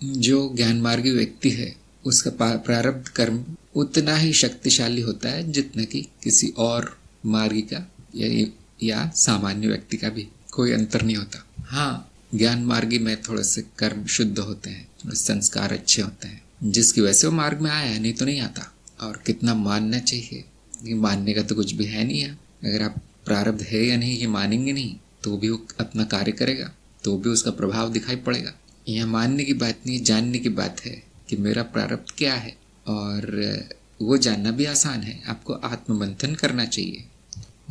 जो ज्ञान मार्गी व्यक्ति है उसका प्रारब्ध कर्म उतना ही शक्तिशाली होता है जितना कि किसी और मार्गी का या सामान्य व्यक्ति का भी कोई अंतर नहीं होता। हाँ, ज्ञान मार्गी में थोड़े से कर्म शुद्ध होते हैं, थोड़े संस्कार अच्छे होते हैं, जिसकी वजह से वो मार्ग में आया है, नहीं तो नहीं आता। और कितना मानना चाहिए, ये मानने का तो कुछ भी है नहीं है। अगर आप प्रारब्ध है या नहीं ये मानेंगे नहीं तो भी वो अपना कार्य करेगा, तो भी उसका प्रभाव दिखाई पड़ेगा। यह मानने की बात नहीं, जानने की बात है कि मेरा प्रारब्ध क्या है। और वो जानना भी आसान है, आपको आत्ममंथन करना चाहिए।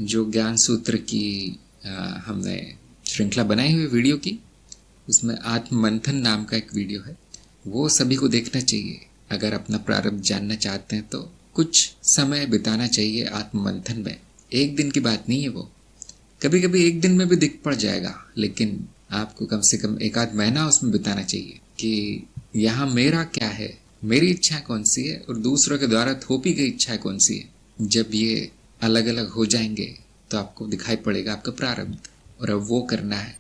जो ज्ञान सूत्र की हमने श्रृंखला बनाई हुई वीडियो की, उसमें आत्ममंथन नाम का एक वीडियो है, वो सभी को देखना चाहिए। अगर अपना प्रारब्ध जानना चाहते हैं तो कुछ समय बिताना चाहिए आत्ममंथन में। एक दिन की बात नहीं है वो, कभी कभी एक दिन में भी दिख पड़ जाएगा, लेकिन आपको कम से कम एक आध महीना उसमें बिताना चाहिए कि यहाँ मेरा क्या है, मेरी इच्छा कौन सी है और दूसरों के द्वारा थोपी गई इच्छा कौन सी है। जब ये अलग अलग हो जाएंगे तो आपको दिखाई पड़ेगा आपका प्रारब्ध, और अब वो करना है।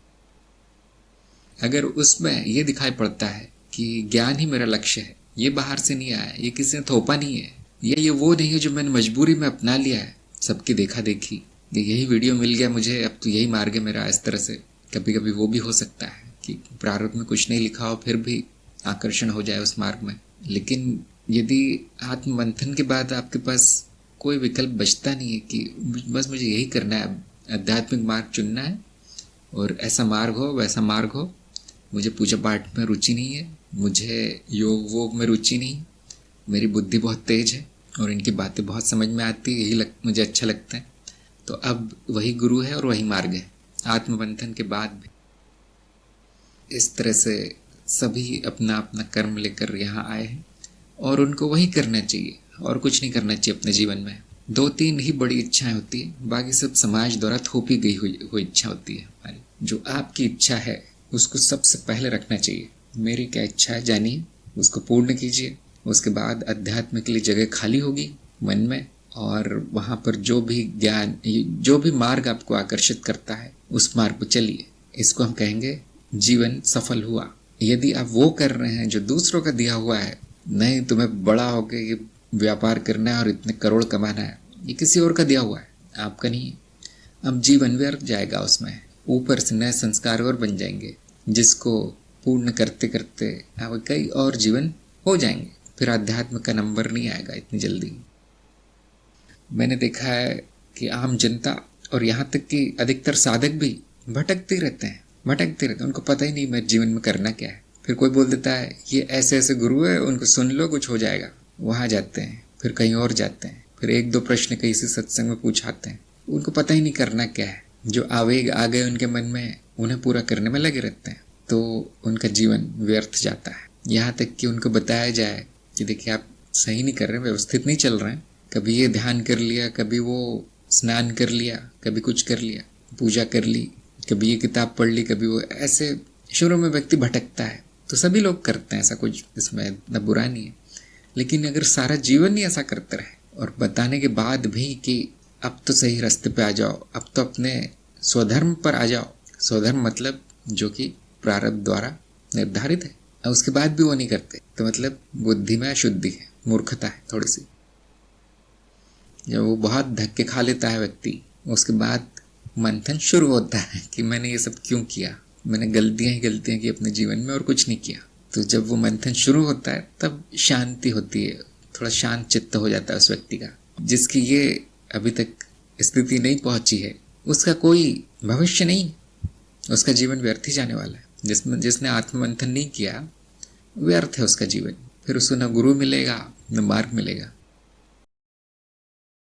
अगर उसमें ये दिखाई पड़ता है कि ज्ञान ही मेरा लक्ष्य है, ये बाहर से नहीं आया, ये किसी ने थोपा नहीं है, ये वो नहीं है जो मैंने मजबूरी में अपना लिया है, सबकी देखा देखी, यही वीडियो मिल गया मुझे, अब तो यही मार्ग है मेरा, इस तरह से कभी कभी वो भी हो सकता है कि प्रारब्ध में कुछ नहीं लिखा हो फिर भी आकर्षण हो जाए उस मार्ग में। लेकिन यदि आत्ममंथन के बाद आपके पास कोई विकल्प बचता नहीं है कि बस मुझे यही करना है, आध्यात्मिक मार्ग चुनना है और ऐसा मार्ग हो वैसा मार्ग हो, मुझे पूजा पाठ में रुचि नहीं है, मुझे योग वोग में रुचि नहीं, मेरी बुद्धि बहुत तेज है और इनकी बातें बहुत समझ में आती है, यही मुझे अच्छा लगता है, तो अब वही गुरु है और वही मार्ग है आत्ममंथन के बाद भी। इस तरह से सभी अपना अपना कर्म लेकर यहाँ आए हैं और उनको वही करना चाहिए और कुछ नहीं करना चाहिए अपने जीवन में। 2-3 ही बड़ी इच्छाएं होती है, बाकी सब समाज द्वारा थोपी गई हुई इच्छा होती है हमारी। जो आपकी इच्छा है उसको सबसे पहले रखना चाहिए। मेरी क्या इच्छा है जानिए, उसको पूर्ण कीजिए, उसके बाद अध्यात्म के लिए जगह खाली होगी मन में, और वहाँ पर जो भी ज्ञान, जो भी मार्ग आपको आकर्षित करता है उस मार्ग पर चलिए। इसको हम कहेंगे जीवन सफल हुआ। यदि आप वो कर रहे हैं जो दूसरों का दिया हुआ है, नहीं तुम्हें बड़ा होकर ये व्यापार करना है और इतने करोड़ कमाना है, ये किसी और का दिया हुआ है, आपका नहीं है, अब जीवन व्यर्थ जाएगा उसमें। ऊपर से नए संस्कार और बन जाएंगे जिसको पूर्ण करते करते आप कई और जीवन हो जाएंगे, फिर आध्यात्म का नंबर नहीं आएगा इतनी जल्दी। मैंने देखा है कि आम जनता और यहाँ तक कि अधिकतर साधक भी भटकते रहते हैं, उनको पता ही नहीं मेरे जीवन में करना क्या है। फिर कोई बोल देता है ये ऐसे ऐसे गुरु है, उनको सुन लो कुछ हो जाएगा, वहाँ जाते हैं, फिर कहीं और जाते हैं, फिर 1-2 प्रश्न कहीं से सत्संग में पूछाते हैं, उनको पता ही नहीं करना क्या है। जो आवेग आ गए उनके मन में उन्हें पूरा करने में लगे रहते हैं, तो उनका जीवन व्यर्थ जाता है। यहाँ तक कि उनको बताया जाए कि देखिए आप सही नहीं कर रहे, व्यवस्थित नहीं चल रहे हैं, कभी ये ध्यान कर लिया, कभी वो स्नान कर लिया, कभी कुछ कर लिया, पूजा कर ली, कभी ये किताब पढ़ ली, कभी वो, ऐसे शुरू में व्यक्ति भटकता है। तो सभी लोग करते हैं ऐसा, कुछ इसमें इतना बुरा नहीं है। लेकिन अगर सारा जीवन ही ऐसा करते रहे और बताने के बाद भी कि अब तो सही रास्ते पे आ जाओ, अब तो अपने स्वधर्म पर आ जाओ, स्वधर्म मतलब जो कि प्रारब्ध द्वारा निर्धारित है, और उसके बाद भी वो नहीं करते, तो मतलब बुद्धि में अशुद्धि है, मूर्खता है थोड़ी सी। जब वो बहुत धक्के खा लेता है व्यक्ति, उसके बाद मंथन शुरू होता है कि मैंने ये सब क्यों किया, मैंने गलतियां ही गलतियां की अपने जीवन में और कुछ नहीं किया। तो जब वो मंथन शुरू होता है तब शांति होती है, थोड़ा शांत चित्त हो जाता है उस व्यक्ति का। जिसकी ये अभी तक स्थिति नहीं पहुंची है उसका कोई भविष्य नहीं, उसका जीवन व्यर्थ ही जाने वाला है। जिसने आत्ममंथन नहीं किया व्यर्थ है उसका जीवन, फिर उसको न गुरु मिलेगा न मार्ग मिलेगा।